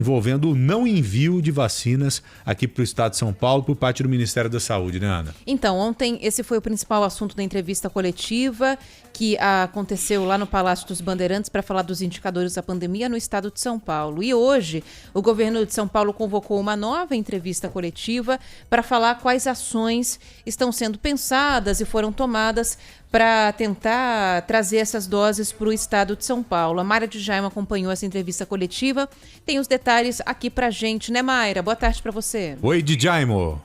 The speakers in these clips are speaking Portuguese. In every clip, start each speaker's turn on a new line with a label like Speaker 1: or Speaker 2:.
Speaker 1: envolvendo o não envio de vacinas aqui para o estado de São Paulo por parte do Ministério da Saúde, né, Ana?
Speaker 2: Então, ontem esse foi o principal assunto da entrevista coletiva que aconteceu lá no Palácio dos Bandeirantes para falar dos indicadores da pandemia no estado de São Paulo. E hoje, o governo de São Paulo convocou uma nova entrevista coletiva para falar quais ações estão sendo pensadas e foram tomadas para tentar trazer essas doses para o estado de São Paulo. A Mayra de Jaime acompanhou essa entrevista coletiva. Tem os detalhes aqui para a gente, né, Mayra? Boa tarde para você.
Speaker 1: Oi, de Jaimo.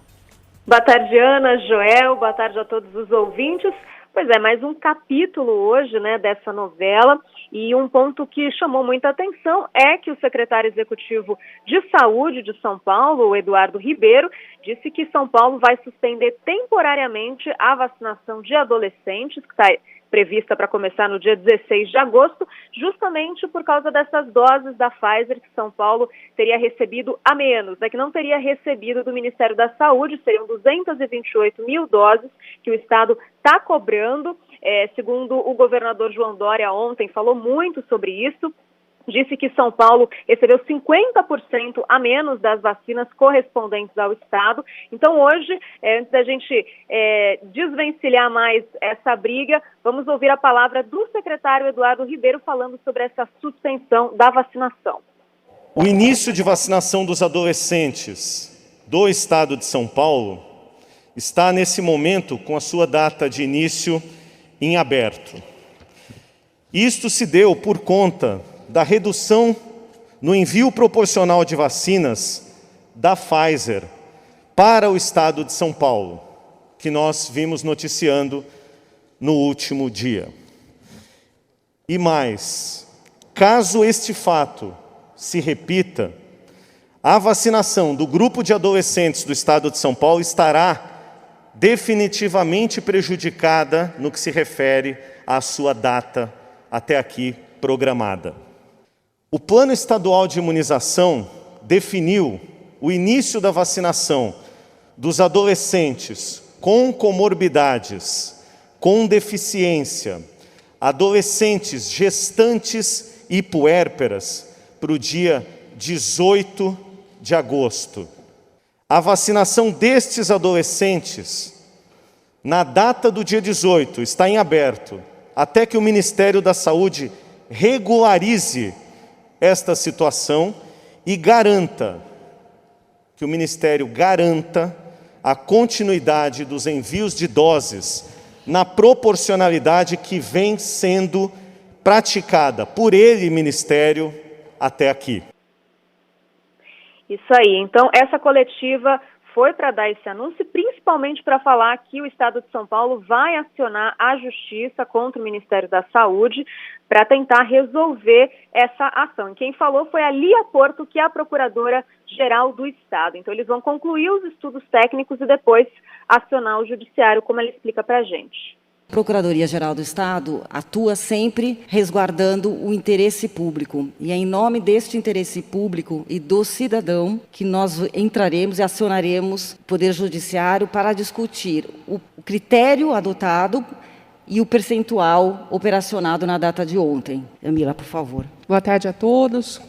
Speaker 3: Boa tarde, Ana, Joel, boa tarde a todos os ouvintes. Pois é, mais um capítulo hoje, né, dessa novela, e um ponto que chamou muita atenção é que o secretário executivo de Saúde de São Paulo, o Eduardo Ribeiro, disse que São Paulo vai suspender temporariamente a vacinação de adolescentes, que está prevista para começar no dia 16 de agosto, justamente por causa dessas doses da Pfizer que São Paulo teria recebido a menos, né, que não teria recebido do Ministério da Saúde. Seriam 228 mil doses que o Estado está cobrando. Segundo o governador João Dória ontem, falou muito sobre isso. Disse que São Paulo recebeu 50% a menos das vacinas correspondentes ao Estado. Então hoje, antes da gente desvencilhar mais essa briga, vamos ouvir a palavra do secretário Eduardo Ribeiro falando sobre essa suspensão da vacinação.
Speaker 4: O início de vacinação dos adolescentes do Estado de São Paulo está nesse momento com a sua data de início em aberto. Isto se deu por conta da redução no envio proporcional de vacinas da Pfizer para o estado de São Paulo, que nós vimos noticiando no último dia. E mais, caso este fato se repita, a vacinação do grupo de adolescentes do estado de São Paulo estará definitivamente prejudicada no que se refere à sua data até aqui programada. O Plano Estadual de Imunização definiu o início da vacinação dos adolescentes com comorbidades, com deficiência, adolescentes gestantes e puérperas para o dia 18 de agosto. A vacinação destes adolescentes, na data do dia 18, está em aberto, até que o Ministério da Saúde regularize esta situação e que o Ministério garanta a continuidade dos envios de doses na proporcionalidade que vem sendo praticada por ele, Ministério, até aqui.
Speaker 3: Isso aí. Então, essa coletiva foi para dar esse anúncio, principalmente para falar que o Estado de São Paulo vai acionar a Justiça contra o Ministério da Saúde para tentar resolver essa ação. E quem falou foi a Lia Porto, que é a Procuradora-Geral do Estado. Então, eles vão concluir os estudos técnicos e depois acionar o Judiciário, como ela explica para a gente.
Speaker 5: A Procuradoria-Geral do Estado atua sempre resguardando o interesse público. E é em nome deste interesse público e do cidadão que nós entraremos e acionaremos o Poder Judiciário para discutir o critério adotado e o percentual operacionado na data de ontem. Amila, por favor.
Speaker 6: Boa tarde a todos.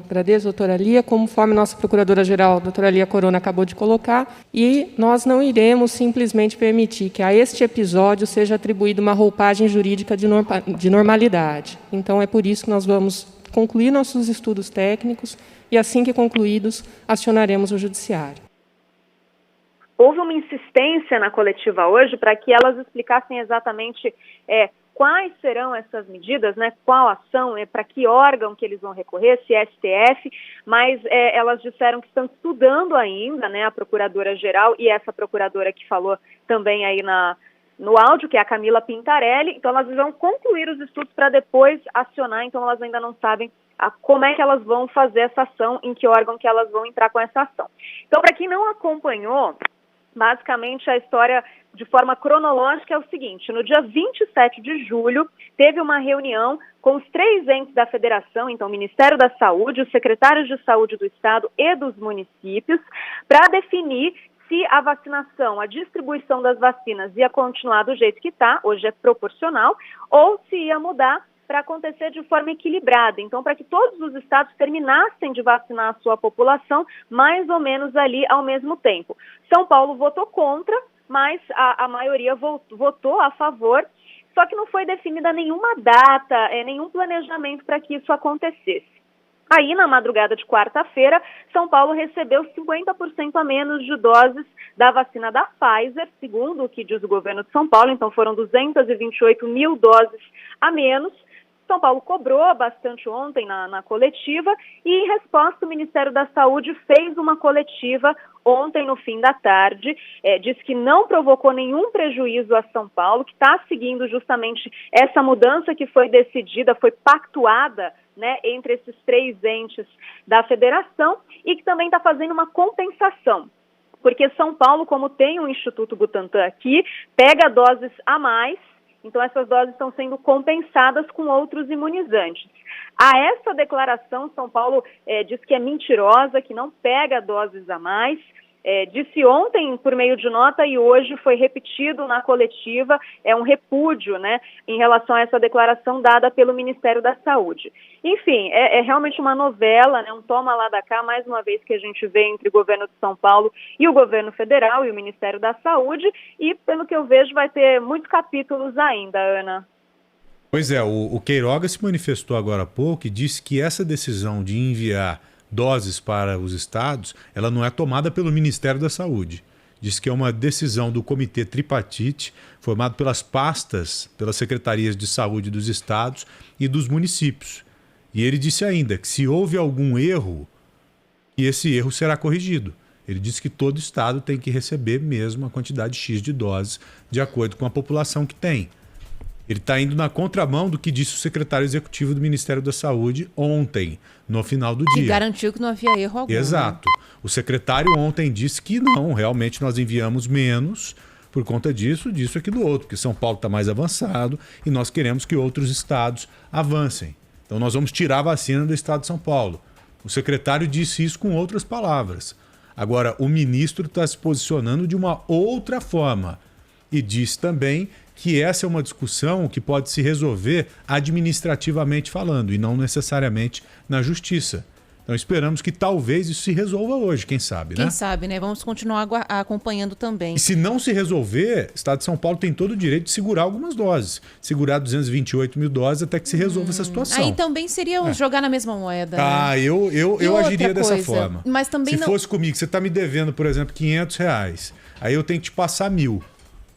Speaker 6: Agradeço, doutora Lia, conforme nossa Procuradora-Geral, doutora Lia Corona, acabou de colocar, e nós não iremos simplesmente permitir que a este episódio seja atribuída uma roupagem jurídica de normalidade. Então, é por isso que nós vamos concluir nossos estudos técnicos e, assim que concluídos, acionaremos o Judiciário.
Speaker 3: Houve uma insistência na coletiva hoje para que elas explicassem exatamente quais serão essas medidas, né? Qual ação, para que órgão que eles vão recorrer, se é STF, mas elas disseram que estão estudando ainda, né, a Procuradora-Geral e essa procuradora que falou também aí no áudio, que é a Camila Pintarelli. Então elas vão concluir os estudos para depois acionar, então elas ainda não sabem como é que elas vão fazer essa ação, em que órgão que elas vão entrar com essa ação. Então, para quem não acompanhou, basicamente, a história de forma cronológica é o seguinte: no dia 27 de julho, teve uma reunião com os 3 entes da federação, então o Ministério da Saúde, os secretários de saúde do Estado e dos municípios, para definir se a vacinação, a distribuição das vacinas ia continuar do jeito que está, hoje é proporcional, ou se ia mudar para acontecer de forma equilibrada. Então, para que todos os estados terminassem de vacinar a sua população mais ou menos ali ao mesmo tempo. São Paulo votou contra, mas a maioria votou a favor, só que não foi definida nenhuma data, nenhum planejamento para que isso acontecesse. Aí, na madrugada de quarta-feira, São Paulo recebeu 50% a menos de doses da vacina da Pfizer, segundo o que diz o governo de São Paulo, então foram 228 mil doses a menos. São Paulo cobrou bastante ontem na coletiva e, em resposta, o Ministério da Saúde fez uma coletiva ontem no fim da tarde, disse que não provocou nenhum prejuízo a São Paulo, que está seguindo justamente essa mudança que foi decidida, foi pactuada, né, entre esses 3 entes da federação e que também está fazendo uma compensação. Porque São Paulo, como tem o Instituto Butantan aqui, pega doses a mais, então essas doses estão sendo compensadas com outros imunizantes. A essa declaração, São Paulo diz que é mentirosa, que não pega doses a mais. Disse ontem por meio de nota e hoje foi repetido na coletiva, um repúdio, né, em relação a essa declaração dada pelo Ministério da Saúde. Enfim, é realmente uma novela, né, um toma lá da cá, mais uma vez que a gente vê entre o governo de São Paulo e o governo federal e o Ministério da Saúde, e pelo que eu vejo vai ter muitos capítulos ainda, Ana.
Speaker 1: Pois é, o Queiroga se manifestou agora há pouco e disse que essa decisão de enviar doses para os estados, ela não é tomada pelo Ministério da Saúde. Diz que é uma decisão do Comitê Tripartite, formado pelas pastas, pelas secretarias de saúde dos estados e dos municípios. E ele disse ainda que se houve algum erro, que esse erro será corrigido. Ele disse que todo estado tem que receber mesmo a quantidade X de doses, de acordo com a população que tem. Ele está indo na contramão do que disse o secretário executivo do Ministério da Saúde ontem, no final do dia.
Speaker 2: E garantiu que não havia erro algum.
Speaker 1: Exato. O secretário ontem disse que não, realmente nós enviamos menos por conta disso, disso e aquilo outro, porque São Paulo está mais avançado e nós queremos que outros estados avancem. Então nós vamos tirar a vacina do estado de São Paulo. O secretário disse isso com outras palavras. Agora, o ministro está se posicionando de uma outra forma e disse também que essa é uma discussão que pode se resolver administrativamente falando e não necessariamente na justiça. Então esperamos que talvez isso se resolva hoje, quem sabe, né?
Speaker 2: Quem sabe, né? Vamos continuar acompanhando também.
Speaker 1: E se não se resolver, o Estado de São Paulo tem todo o direito de segurar algumas doses. Segurar 228 mil doses até que se resolva essa situação.
Speaker 2: Aí também seria jogar na mesma moeda.
Speaker 1: Ah, né? eu agiria dessa forma.
Speaker 2: Mas também
Speaker 1: se fosse comigo, você está me devendo, por exemplo, R$500, aí eu tenho que te passar 1.000,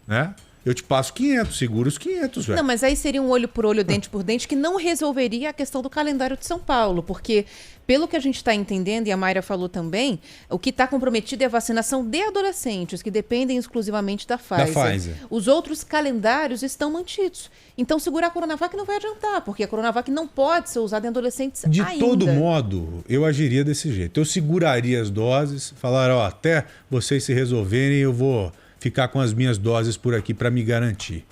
Speaker 1: né? Eu te passo 500, seguro os 500, velho.
Speaker 2: Não, mas aí seria um olho por olho, dente por dente, que não resolveria a questão do calendário de São Paulo, porque, pelo que a gente está entendendo, e a Mayra falou também, o que está comprometido é a vacinação de adolescentes, que dependem exclusivamente da Pfizer. Os outros calendários estão mantidos. Então, segurar a Coronavac não vai adiantar, porque a Coronavac não pode ser usada em adolescentes ainda.
Speaker 1: De todo modo, eu agiria desse jeito. Eu seguraria as doses, falar, ó, até vocês se resolverem, eu vou ficar com as minhas doses por aqui para me garantir.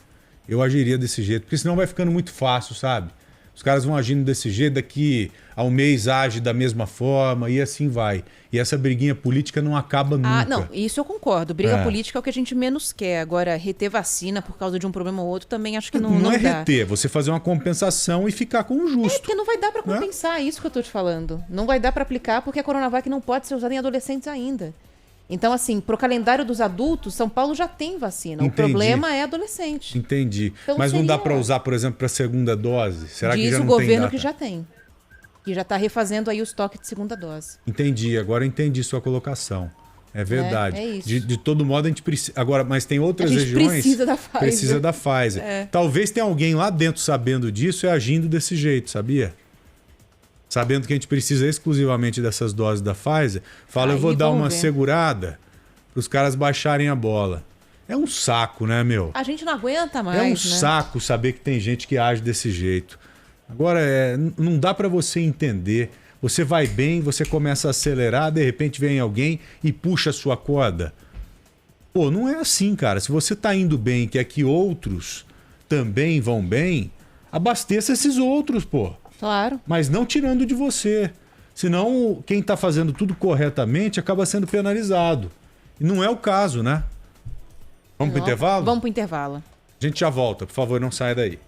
Speaker 1: Eu agiria desse jeito, porque senão vai ficando muito fácil, sabe? Os caras vão agindo desse jeito, daqui a um mês age da mesma forma e assim vai. E essa briguinha política não acaba nunca.
Speaker 2: Ah, não, isso eu concordo. Briga política é o que a gente menos quer. Agora, reter vacina por causa de um problema ou outro também acho que não dá.
Speaker 1: Não é reter, você fazer uma compensação e ficar com o justo.
Speaker 2: Porque não vai dar para compensar, isso que eu tô te falando. Não vai dar para aplicar porque a Coronavac não pode ser usada em adolescentes ainda. Então, assim, pro calendário dos adultos, São Paulo já tem vacina.
Speaker 1: Entendi.
Speaker 2: O problema é adolescente.
Speaker 1: Entendi.
Speaker 2: Então,
Speaker 1: mas não dá para usar, por exemplo, para a segunda dose? Será que já não tem data?
Speaker 2: Diz o governo que já tem. Que já está refazendo aí o estoque de segunda dose.
Speaker 1: Entendi. Agora entendi sua colocação. É verdade.
Speaker 2: É isso.
Speaker 1: De todo modo, a gente precisa... Agora, mas tem outras regiões...
Speaker 2: precisa da Pfizer.
Speaker 1: Precisa da Pfizer. Talvez tenha alguém lá dentro sabendo disso e agindo desse jeito, sabia? Sabendo que a gente precisa exclusivamente dessas doses da Pfizer, fala, eu vou dar uma segurada para os caras baixarem a bola. É um saco, né, meu?
Speaker 2: A gente não aguenta mais,
Speaker 1: É um saco saber que tem gente que age desse jeito. Agora, não dá para você entender. Você vai bem, você começa a acelerar, de repente vem alguém e puxa a sua corda. Pô, não é assim, cara. Se você tá indo bem e quer que outros também vão bem, abasteça esses outros, pô.
Speaker 2: Claro.
Speaker 1: Mas não tirando de você. Senão, quem está fazendo tudo corretamente acaba sendo penalizado. E não é o caso, né? Vamos para o intervalo?
Speaker 2: Vamos para o intervalo.
Speaker 1: A gente já volta. Por favor, não saia daí.